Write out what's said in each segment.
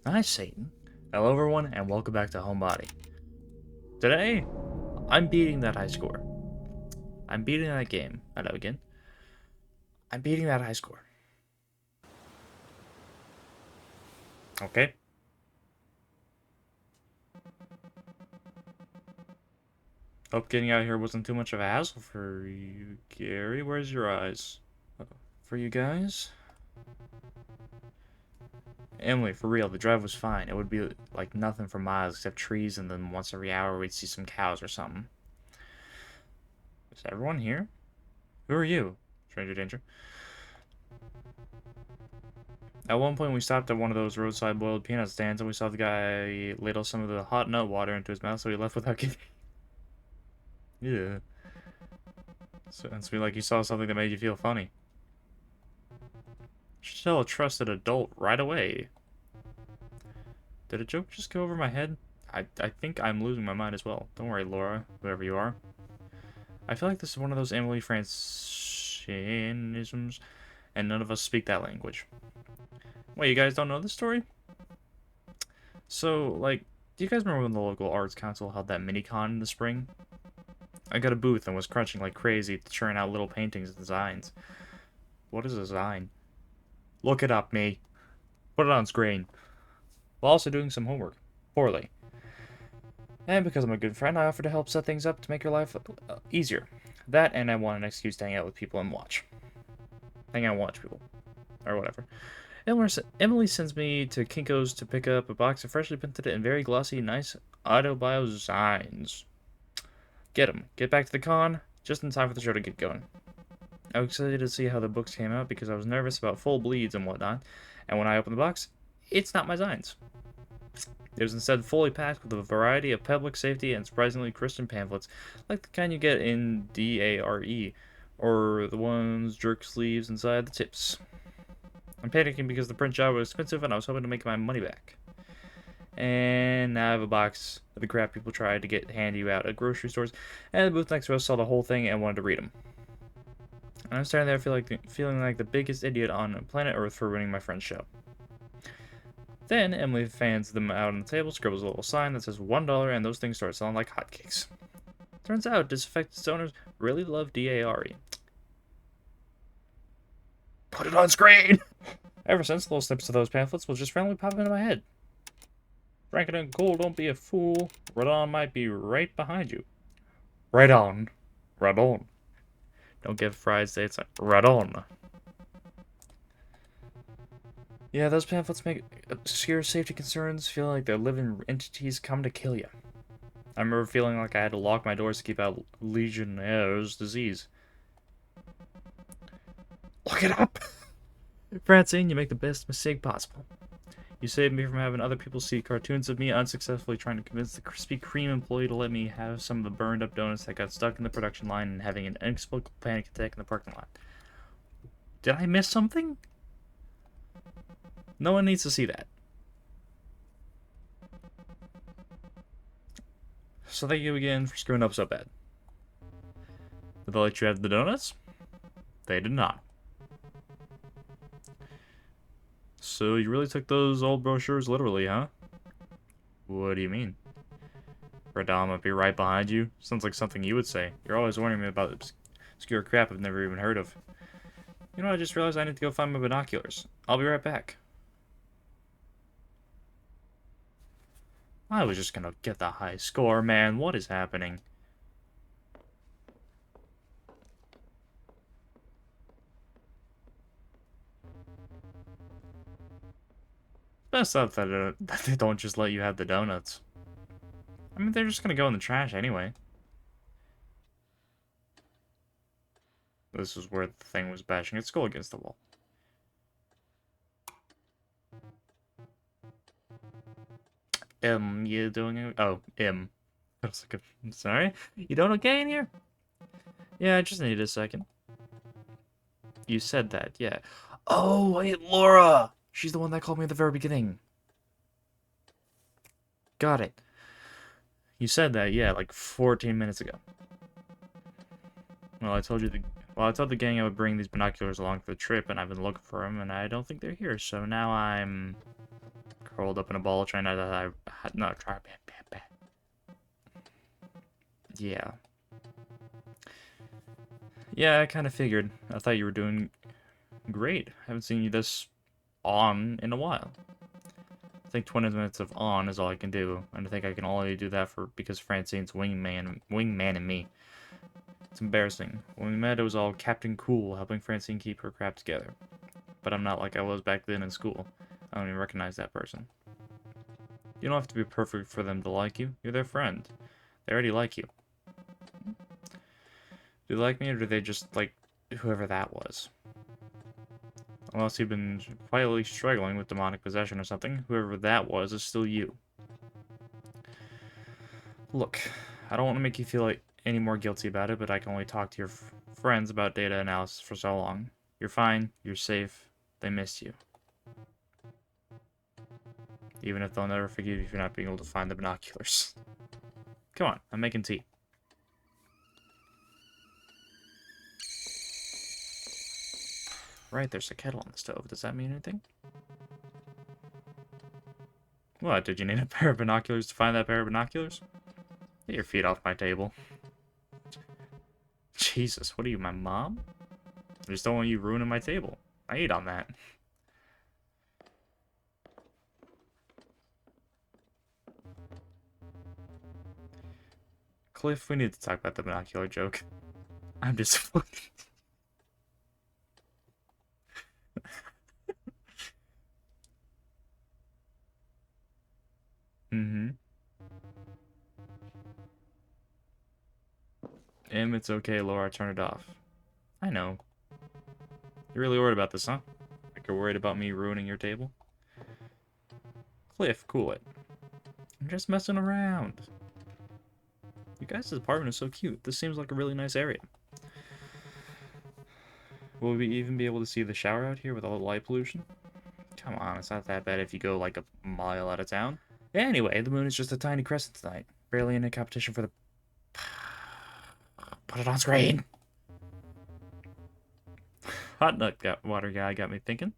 Hi, Satan. Hello, everyone, and welcome back to Homebody. Today, I'm beating that high score. I'm beating that game. Hello again. I'm beating that high score. Okay. Hope getting out here wasn't too much of a hassle for you, Gary. Where's your eyes? For you guys? Emily, for real, the drive was fine. It would be like nothing for miles except trees, and then once every hour we'd see some cows or something. Is everyone here? Who are you? Stranger danger. At one point, we stopped at one of those roadside boiled peanut stands, and we saw the guy ladle some of the hot nut water into his mouth, so he left without getting. Yeah. So it's be like you saw something that made you feel funny. Should tell a trusted adult right away. Did a joke just go over my head? I think I'm losing my mind as well. Don't worry, Laura, whoever you are. I feel like this is one of those Emily Francianisms, and none of us speak that language. Wait, you guys don't know this story? So, like, do you guys remember when the local arts council held that mini-con in the spring? I got a booth and was crunching like crazy to churn out little paintings and designs. What is a design? Look it up, me. Put it on screen. While also doing some homework. Poorly. And because I'm a good friend, I offer to help set things up to make your life easier. That, and I want an excuse to hang out with people and watch. Hang out and watch people. Or whatever. Emily sends me to Kinko's to pick up a box of freshly printed and very glossy, nice autobio designs. Get 'em. Get back to the con, just in time for the show to get going. I was excited to see how the books came out because I was nervous about full bleeds and whatnot, and when I opened the box, it's not my zines. It was instead fully packed with a variety of public safety and surprisingly Christian pamphlets, like the kind you get in DARE, or the ones jerk sleeves inside the tips. I'm panicking because the print job was expensive and I was hoping to make my money back. And now I have a box of the crap people try to get handy out at grocery stores, and the booth next to us saw the whole thing and wanted to read them. And I'm starting there feeling like the biggest idiot on planet Earth for ruining my friend's show. Then Emily fans them out on the table, scribbles a little sign that says $1, and those things start selling like hotcakes. Turns out disaffected owners really love DARE. Put it on screen! Ever since, little snips of those pamphlets will just randomly pop into my head. Franken and Cole, don't be a fool. Radon might be right behind you. Right on. Radon. Don't get fried states like radon. Yeah, those pamphlets make obscure safety concerns feel like they're living entities come to kill you. I remember feeling like I had to lock my doors to keep out Legionnaire's disease. Look it up! Francine, you make the best mistake possible. You saved me from having other people see cartoons of me unsuccessfully trying to convince the Krispy Kreme employee to let me have some of the burned up donuts that got stuck in the production line and having an inexplicable panic attack in the parking lot. Did I miss something? No one needs to see that. So thank you again for screwing up so bad. Did they let you have the donuts? They did not. So you really took those old brochures literally, huh? What do you mean? Radam might be right behind you. Sounds like something you would say. You're always warning me about obscure crap I've never even heard of. You know, I just realized I need to go find my binoculars. I'll be right back. I was just gonna get the high score, man. What is happening? Best up that they don't just let you have the donuts. I mean, they're just gonna go in the trash anyway. This is where the thing was bashing its skull against the wall. You doing it? Oh, I was like, sorry? You doing okay in here? Yeah, I just need a second. You said that, yeah. Oh, wait, Laura! She's the one that called me at the very beginning. Got it. You said that, yeah, like 14 minutes ago. Well, I told the gang I would bring these binoculars along for the trip, and I've been looking for them, and I don't think they're here, so now I'm curled up in a ball, trying not to try. Yeah. Yeah, I kind of figured. I thought you were doing great. I haven't seen you this on in a while. I think 20 minutes of on is all I can do, and I think I can only do that because Francine's wingman and me. It's embarrassing. When we met, it was all Captain Cool, helping Francine keep her crap together. But I'm not like I was back then in school. I don't even recognize that person. You don't have to be perfect for them to like you. You're their friend. They already like you. Do they like me, or do they just like whoever that was? Unless you've been quietly struggling with demonic possession or something, whoever that was is still you. Look, I don't want to make you feel like any more guilty about it, but I can only talk to your friends about data analysis for so long. You're fine, you're safe, they miss you. Even if they'll never forgive you for not being able to find the binoculars. Come on, I'm making tea. Right, there's a kettle on the stove. Does that mean anything? What, did you need a pair of binoculars to find that pair of binoculars? Get your feet off my table. Jesus, what are you, my mom? I just don't want you ruining my table. I ate on that. Cliff, we need to talk about the binocular joke. I'm disappointed. Mm-hmm. It's okay, Laura, turn it off. I know. You're really worried about this, huh? Like you're worried about me ruining your table? Cliff, cool it. I'm just messing around. You guys' apartment is so cute. This seems like a really nice area. Will we even be able to see the shower out here with all the light pollution? Come on, it's not that bad if you go like a mile out of town. Anyway, the moon is just a tiny crescent tonight. Barely in a competition for the... Put it on screen! Hot nut water guy got me thinking.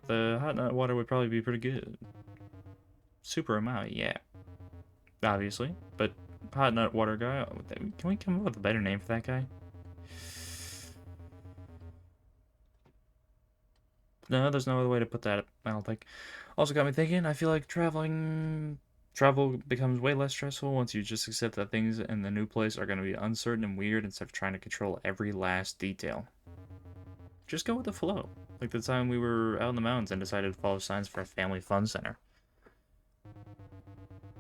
The hot nut water would probably be pretty good. Super amount, yeah. Obviously. But hot nut water guy, can we come up with a better name for that guy? No, there's no other way to put that, I don't think. Also got me thinking, I feel like travel becomes way less stressful once you just accept that things in the new place are going to be uncertain and weird instead of trying to control every last detail. Just go with the flow. Like the time we were out in the mountains and decided to follow signs for a family fun center.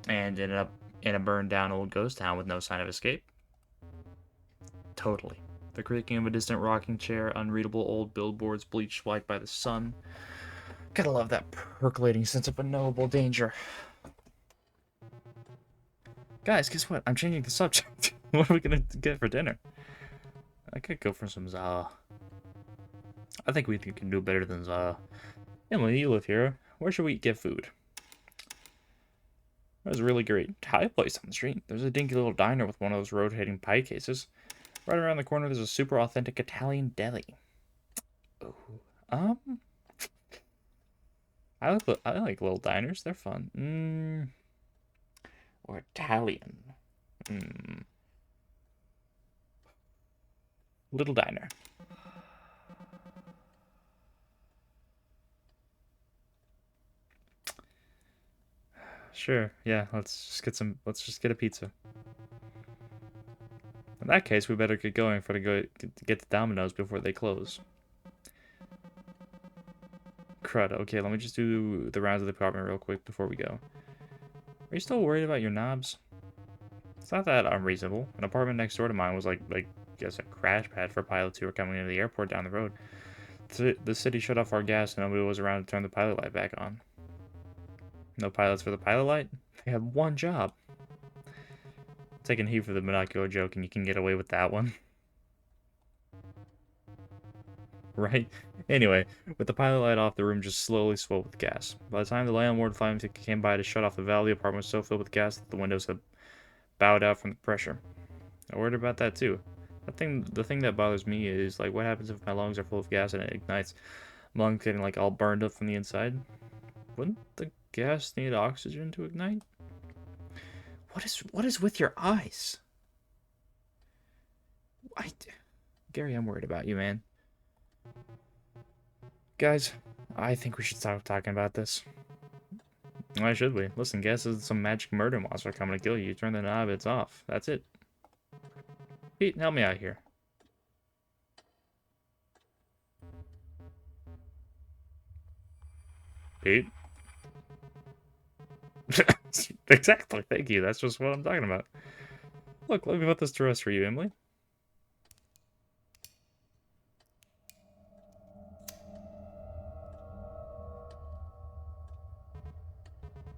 And ended up in a burned down old ghost town with no sign of escape. Totally. The creaking of a distant rocking chair, unreadable old billboards bleached white by the sun. Gotta love that percolating sense of unknowable danger. Guys, guess what? I'm changing the subject. What are we gonna get for dinner? I could go for some za. I think we can do better than za. Emily, you live here. Where should we get food? That was really great. Thai place on the street. There's a dinky little diner with one of those rotating pie cases. Right around the corner, there's a super authentic Italian deli. Ooh. I like little diners. They're fun. Or Italian. Little diner. Sure. Yeah. Let's just get a pizza. In that case, we better get going to get the Domino's before they close. Crud. Okay, let me just do the rounds of the apartment real quick before we go. Are you still worried about your knobs? It's not that unreasonable. An apartment next door to mine was like guess a crash pad for pilots who were coming into the airport down the road. The city shut off our gas and nobody was around to turn the pilot light back on. No pilots for the pilot light? They had one job. Taking heat for the binocular joke and you can get away with that one. Right? Anyway, with the pilot light off, the room just slowly swelled with gas. By the time the landlord finally came by to shut off the valve, the apartment was so filled with gas that the windows had bowed out from the pressure. I worried about that too. The thing that bothers me is, like, what happens if my lungs are full of gas and it ignites? My lungs getting, like, all burned up from the inside? Wouldn't the gas need oxygen to ignite? What is with your eyes? Gary, I'm worried about you, man. Guys, I think we should stop talking about this. Why should we? Listen, gas is some magic murder monster coming to kill you. You turn the knob, it's off. That's it. Pete, help me out here. Pete? Exactly, thank you. That's just what I'm talking about. Look, let me put this to rest for you, Emily.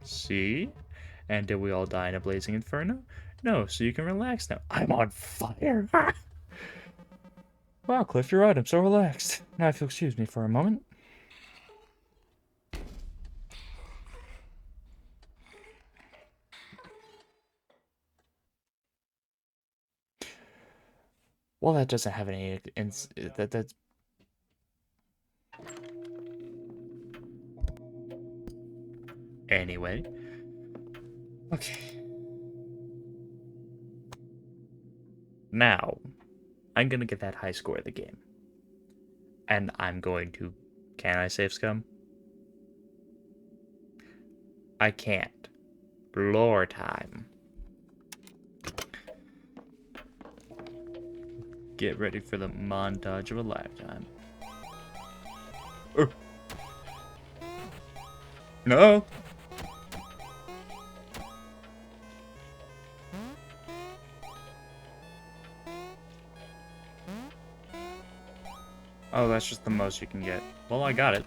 See? And did we all die in a blazing inferno? No, so you can relax now. I'm on fire! Wow, Cliff, you're right. I'm so relaxed. Now if you'll excuse me for a moment. Well, that doesn't have any... that's... Anyway. Okay. Now, I'm gonna get that high score of the game. And I'm going to... Can I save scum? I can't. Lore time. Get ready for the montage of a lifetime. No! Oh, that's just the most you can get. Well, I got it.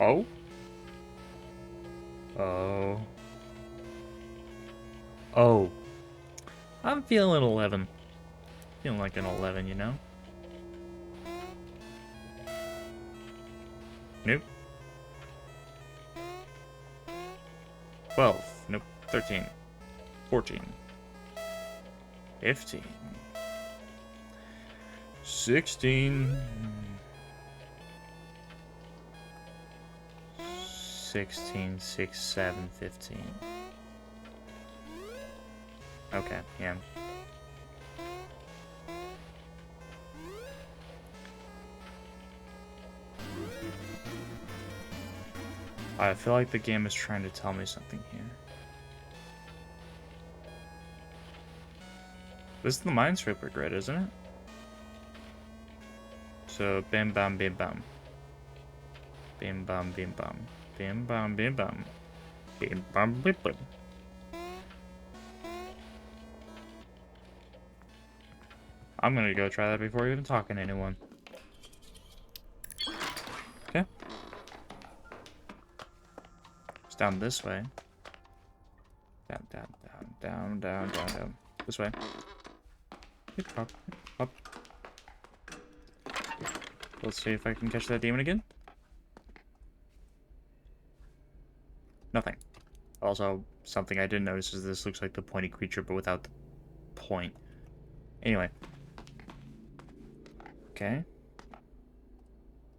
Oh? Oh. Oh. I'm feeling 11. Feeling like an 11, you know? Nope. 12. Nope. 13. 14. 15. 16. 16, 6, 7, 15. Okay, yeah. I feel like the game is trying to tell me something here. This is the Minesweeper grid, isn't it? So, bam bam bam bam. Bam bam bam bam. Bam bam bam bam. Bam bam bam bam. I'm gonna go try that before even talking to anyone. Okay. It's down this way. Down, down, down, down, down, down, down. This way. Up, up. Let's see if I can catch that demon again. Nothing. Also, something I didn't notice is this looks like the pointy creature, but without the point. Anyway. Okay.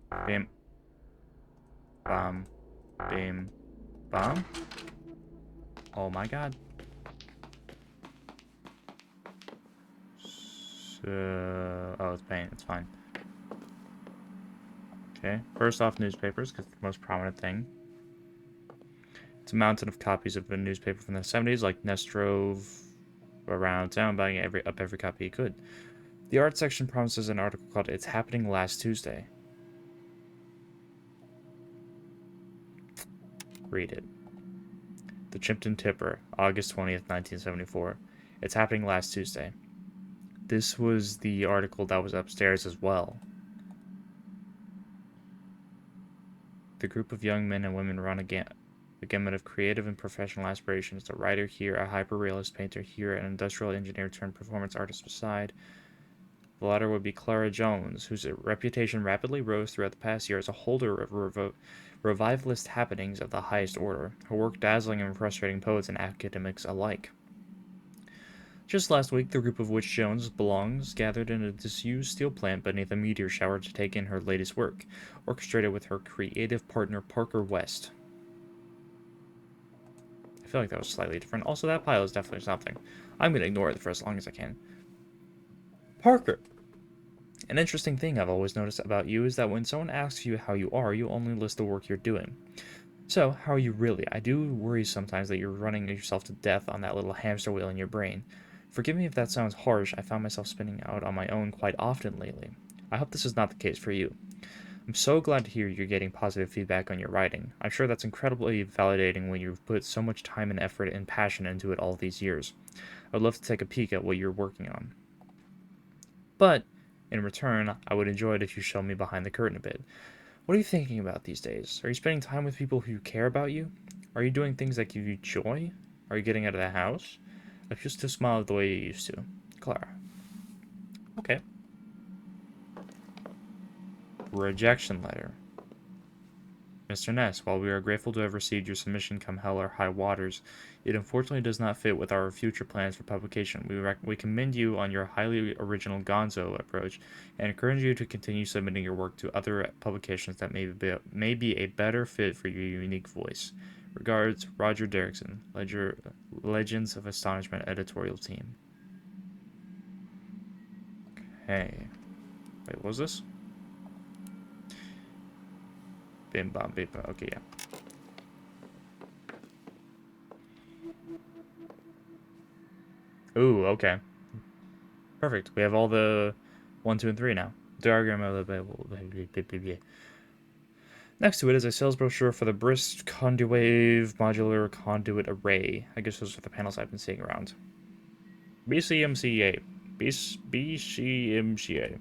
Bam. Bam. Bam. Bam. Oh my god. So... Oh, it's paint. It's fine. Okay. First off, newspapers, because it's the most prominent thing. It's a mountain of copies of a newspaper from the 70s, like Ness drove around town buying every copy he could. The art section promises an article called It's Happening Last Tuesday. Read it. The Chimpton Tipper, August 20th, 1974. It's happening last Tuesday. This was the article that was upstairs as well. The group of young men and women run a gamut of creative and professional aspirations. A writer here, a hyper-realist painter here, an industrial engineer turned performance artist beside. The latter would be Clara Jones, whose reputation rapidly rose throughout the past year as a holder of revivalist happenings of the highest order, her work dazzling and frustrating poets and academics alike. Just last week, the group of which Jones belongs gathered in a disused steel plant beneath a meteor shower to take in her latest work, orchestrated with her creative partner Parker West. I feel like that was slightly different. Also, that pile is definitely something. I'm going to ignore it for as long as I can. Parker! An interesting thing I've always noticed about you is that when someone asks you how you are, you only list the work you're doing. So, how are you really? I do worry sometimes that you're running yourself to death on that little hamster wheel in your brain. Forgive me if that sounds harsh, I found myself spinning out on my own quite often lately. I hope this is not the case for you. I'm so glad to hear you're getting positive feedback on your writing. I'm sure that's incredibly validating when you've put so much time and effort and passion into it all these years. I'd love to take a peek at what you're working on. But, in return, I would enjoy it if you showed me behind the curtain a bit. What are you thinking about these days? Are you spending time with people who care about you? Are you doing things that give you joy? Are you getting out of the house? I used to smile the way you used to. Clara. Okay. Rejection letter. Mr. Ness, while we are grateful to have received your submission come hell or high waters, it unfortunately does not fit with our future plans for publication. We commend you on your highly original gonzo approach and encourage you to continue submitting your work to other publications that may be a better fit for your unique voice. Regards, Roger Derrickson, Legends of Astonishment editorial team. Okay. Wait, what was this? Bim bam bim bam. Okay, yeah. Ooh, okay. Perfect. We have all the 1, 2, and 3 now. Diagram of the... Next to it is a sales brochure for the Brist Conduwave Modular Conduit Array. I guess those are the panels I've been seeing around. BCMCA. BCMCA.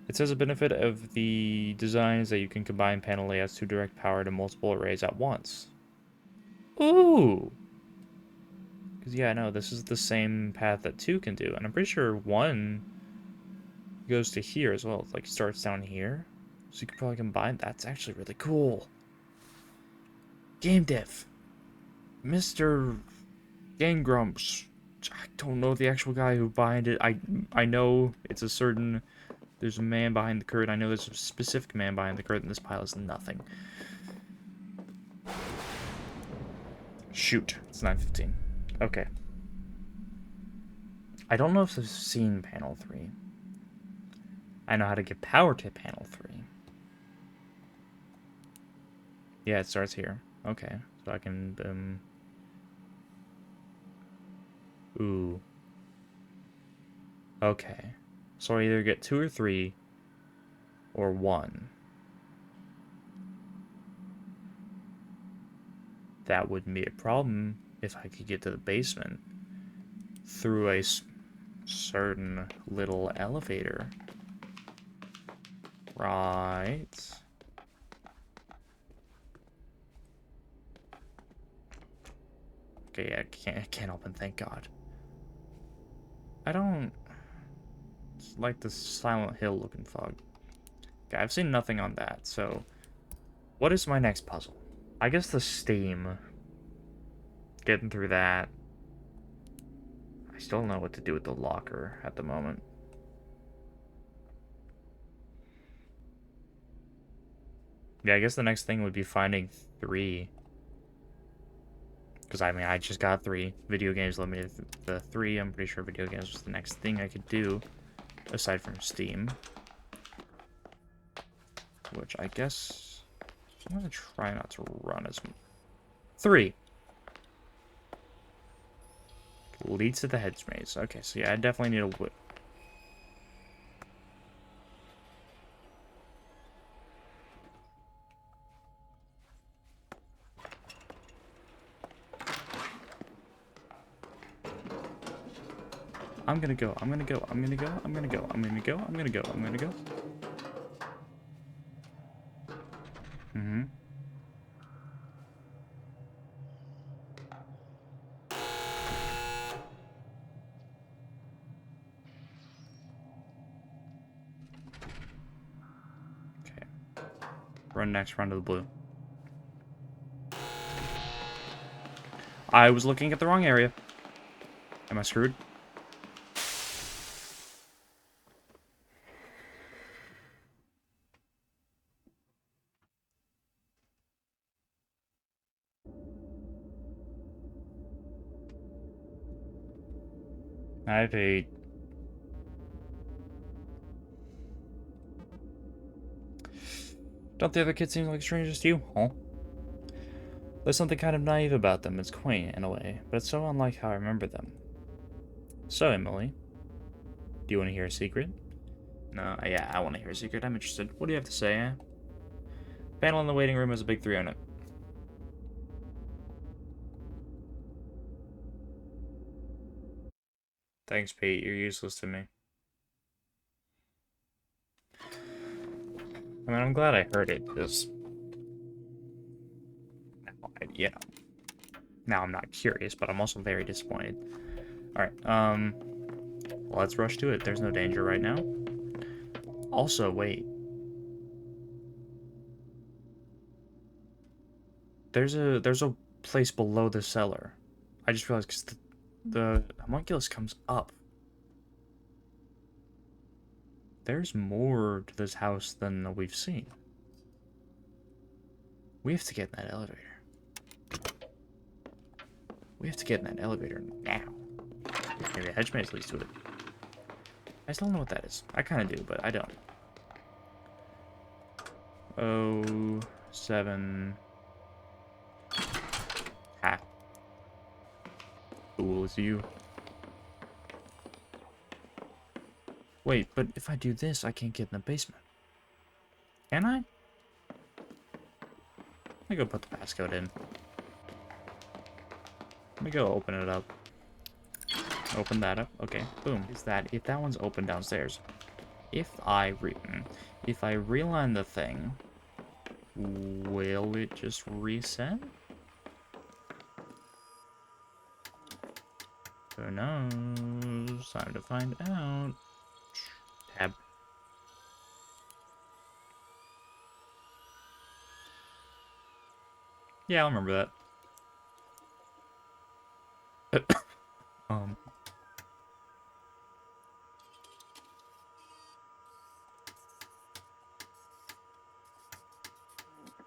It says a benefit of the design is that you can combine panel layouts to direct power to multiple arrays at once. Ooh! Because, yeah, no, this is the same path that 2 can do. And I'm pretty sure 1 goes to here as well. It, like, starts down here. So you could probably combine. That's actually really cool. Game dev. Mr. Game Grumps. I don't know the actual guy who behind it. I know it's a certain... There's a man behind the curtain. I know there's a specific man behind the curtain. This pile is nothing. Shoot. It's 9:15. Okay. I don't know if I've seen panel 3. I know how to give power to panel 3. Yeah, it starts here. Okay. So I can, Ooh. Okay. So I either get 2 or 3, or 1. That wouldn't be a problem if I could get to the basement through a certain little elevator. Right. Okay, I can't open, thank God. I don't like the Silent Hill looking fog. Okay, I've seen nothing on that, so what is my next puzzle? I guess the steam. Getting through that. I still don't know what to do with the locker at the moment. Yeah, I guess the next thing would be finding 3. Because, I mean, I just got 3. Video games limited to 3. I'm pretty sure video games was the next thing I could do. Aside from Steam. Which I guess... I'm going to try not to run as... 3. Leads to the hedge maze. Okay, so yeah, I definitely need a whip. I'm gonna go, I'm gonna go, I'm gonna go, I'm gonna go, I'm gonna go, I'm gonna go, I'm gonna go. Mm-hmm. Okay. Run next, run to the blue. I was looking at the wrong area. Am I screwed? I paid. Don't the other kids seem like strangers to you? Huh? There's something kind of naive about them. It's quaint in a way, but it's so unlike how I remember them. So, Emily, do you want to hear a secret? No, yeah, I want to hear a secret. I'm interested. What do you have to say, eh? Panel in the waiting room has a big 3 on it. Thanks, Pete. You're useless to me. I mean, I'm glad I heard it, because... You know. Now I'm not curious, but I'm also very disappointed. Alright, let's rush to it. There's no danger right now. Also, wait. There's a place below the cellar. I just realized because the homunculus comes up. There's more to this house than we've seen. We have to get in that elevator. We have to get in that elevator now. Maybe a hedge maze leads to it. I still don't know what that is. I kind of do, but I don't. Oh, 7. Ha. Fool is you. Wait, but if I do this, I can't get in the basement. Can I? Let me go put the passcode in. Let me go open it up. Open that up. Okay, boom. Is that if that one's open downstairs? If I realign the thing, will it just reset? Who knows? Time to find out. Tab. Yeah, I'll remember that. um.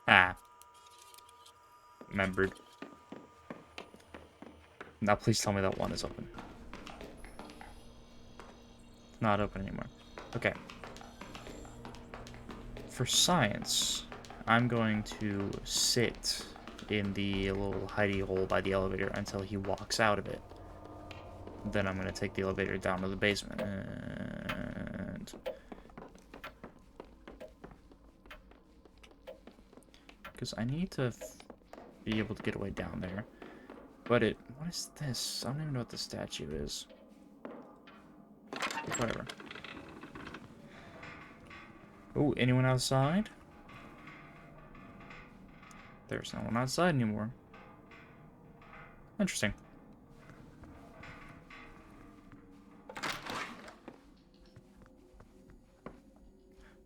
Ah. Remembered. Now please tell me that one is open. It's not open anymore. Okay. For science, I'm going to sit in the little hidey hole by the elevator until he walks out of it. Then I'm going to take the elevator down to the basement. And... because I need to be able to get away down there. But what is this? I don't even know what the statue is. Whatever. Oh, anyone outside? There's no one outside anymore. Interesting.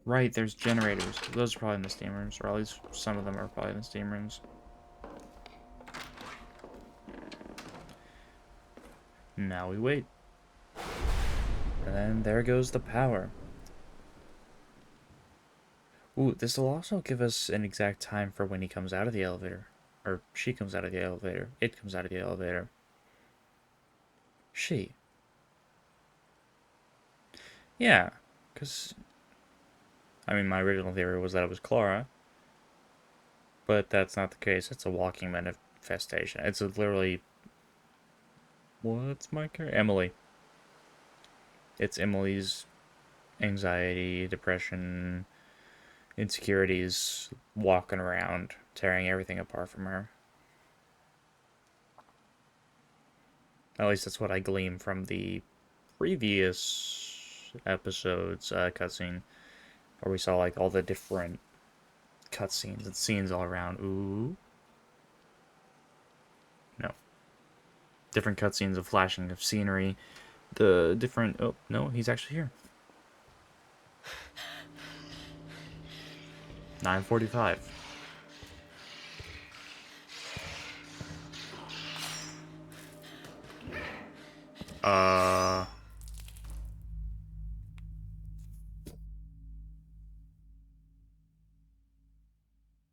Right, there's generators. Those are probably in the steam rooms, or at least some of them are probably in the steam rooms. Now we wait. And then there goes the power. Ooh, this will also give us an exact time for when he comes out of the elevator. Or she comes out of the elevator. It comes out of the elevator. She. Yeah, because... I mean, my original theory was that it was Clara. But that's not the case. It's a walking manifestation. It's literally... what's my character? Emily. It's Emily's anxiety, depression, insecurities, walking around, tearing everything apart from her. At least that's what I glean from the previous episode's cutscene, where we saw like all the different cutscenes and scenes all around. Ooh. No. Different cutscenes of flashing of scenery. The different... oh, no, he's actually here. 9:45.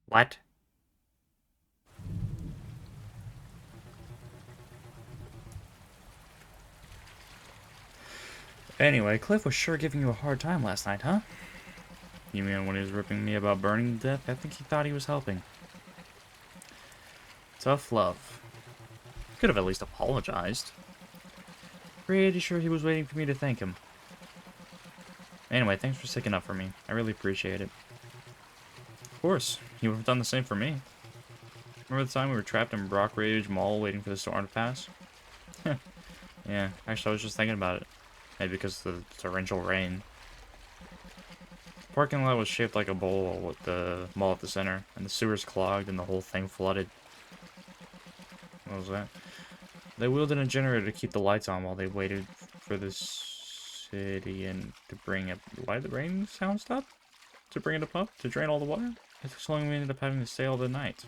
What? Anyway, Cliff was sure giving you a hard time last night, huh? You mean when he was ripping me about burning to death? I think he thought he was helping. Tough love. Could have at least apologized. Pretty sure he was waiting for me to thank him. Anyway, thanks for sticking up for me. I really appreciate it. Of course, you would have done the same for me. Remember the time we were trapped in Brockridge Mall waiting for the storm to pass? Yeah, actually I was just thinking about it. Maybe because of the torrential rain. The parking lot was shaped like a bowl with the mall at the center, and the sewers clogged and the whole thing flooded. What was that? They wielded a generator to keep the lights on while they waited for the city and to bring up... Why did the rain sound stop? To bring it up to drain all the water? It took so long we ended up having to stay all the night.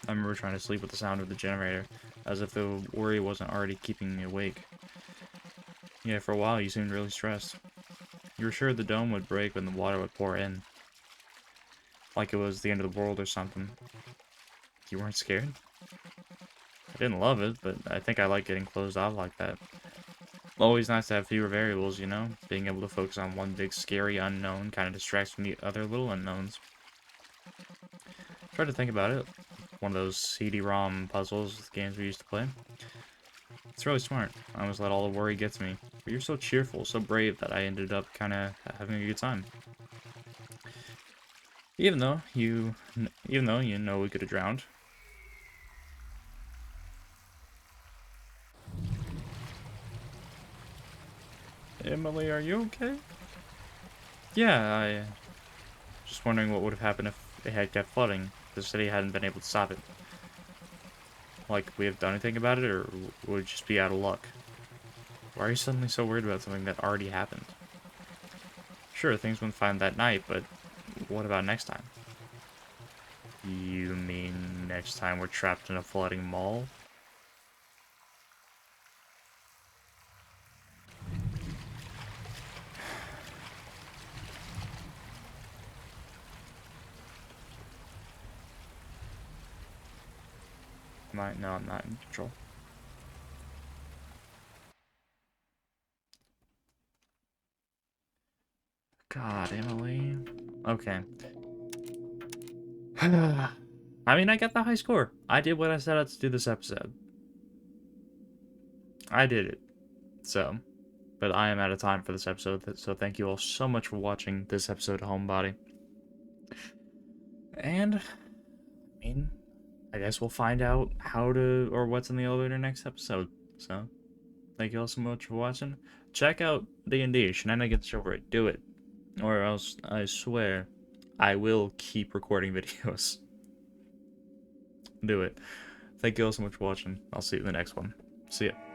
I remember trying to sleep with the sound of the generator, as if the worry wasn't already keeping me awake. Yeah, for a while you seemed really stressed. You were sure the dome would break when the water would pour in. Like it was the end of the world or something. You weren't scared? I didn't love it, but I think I like getting closed off like that. Always nice to have fewer variables, you know? Being able to focus on one big scary unknown kind of distracts from the other little unknowns. Try to think about it. One of those CD-ROM puzzles games we used to play. It's really smart. I almost let all the worry get to me. But you're so cheerful, so brave that I ended up kind of having a good time. Even though you know we could have drowned. Emily, are you okay? Yeah, I just wondering what would have happened if they had kept flooding. The city hadn't been able to stop it. Like, we have done anything about it, or would it just be out of luck? Why are you suddenly so worried about something that already happened? Sure, things went fine that night, but what about next time? You mean next time we're trapped in a flooding mall? No, I'm not in control. God, Emily. Okay. I mean, I got the high score. I did what I set out to do this episode. I did it. So, but I am out of time for this episode, so thank you all so much for watching this episode of Homebody. And, I mean, I guess we'll find out how to, or what's in the elevator next episode. So, thank you all so much for watching. Check out D&D, Shenanigans Over It. Do it. Or else, I swear, I will keep recording videos. Do it. Thank you all so much for watching. I'll see you in the next one. See ya.